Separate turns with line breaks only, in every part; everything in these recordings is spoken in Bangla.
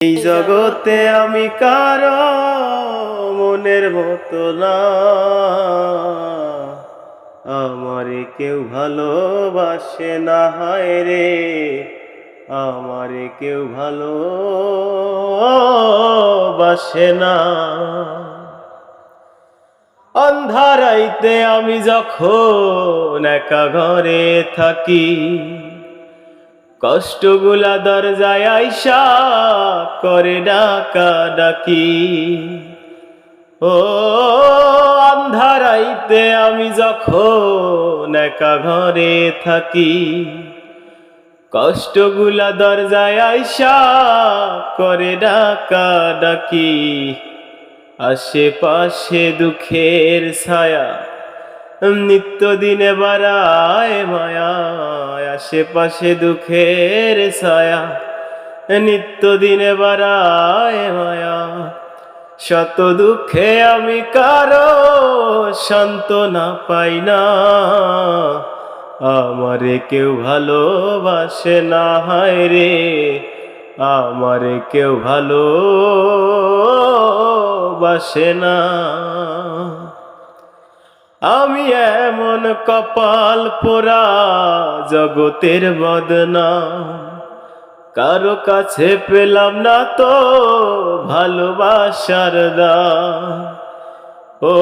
এই জগতে আমি কারো মনের মতো না, আমারে কেউ ভালোবাসে না, হায় রে আমারে কেউ ভালোবাসে না। অন্ধারাইতে আমি যখন একা ঘরে থাকি, কষ্টগুলা দরজায় আইসা করে ডাকা ডাকি। ও আন্ধারাইতে আমি যখন একা ঘরে থাকি, কষ্টগুলা দরজায় আইসা করে ডাকা ডাকি। আশেপাশে দুঃখের ছায়া নিত্যদিনে বাড়ায় মায়া, আশেপাশে দুঃখের ছায়া নিত্যদিনে বাড়ায় মায়া। শত দুঃখে আমি কারো সান্ত্বনা পাই না, আমারে কেউ ভালোবাসে না, হায় রে আমারে কেউ ভালোবাসে না। আমি এমন কপাল পোড়া জগতের বদনাম, কারো কাছে পেলাম না তো ভালোবাসার দাম। ও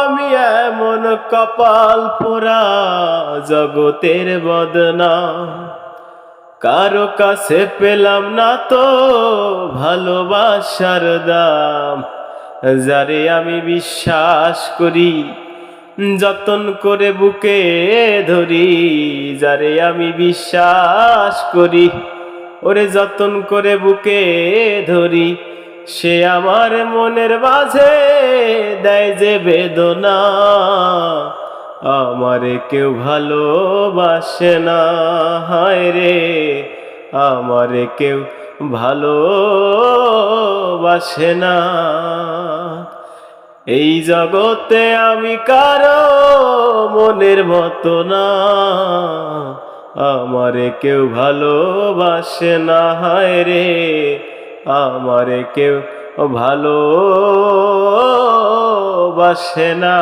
আমি এমন কপাল পোড়া জগতের বদনাম, কারো কাছে পেলাম না তো ভালোবাসার দাম। যারে আমি বিশ্বাস করি যতন করে বুকে ধরি, যারে আমি বিশ্বাস করি ওরে যতন করে বুকে ধরি, সে আমার মনের মাঝে দেয় যে বেদনা, আমারে কেউ ভালোবাসে না, হায় রে আমারে কেউ ভালোবাসে না। এই জগতে আমি কারো মনের মতো না, আমারে কেউ ভালোবাসে না, হায় রে আমারে কেউ ভালোবাসে না।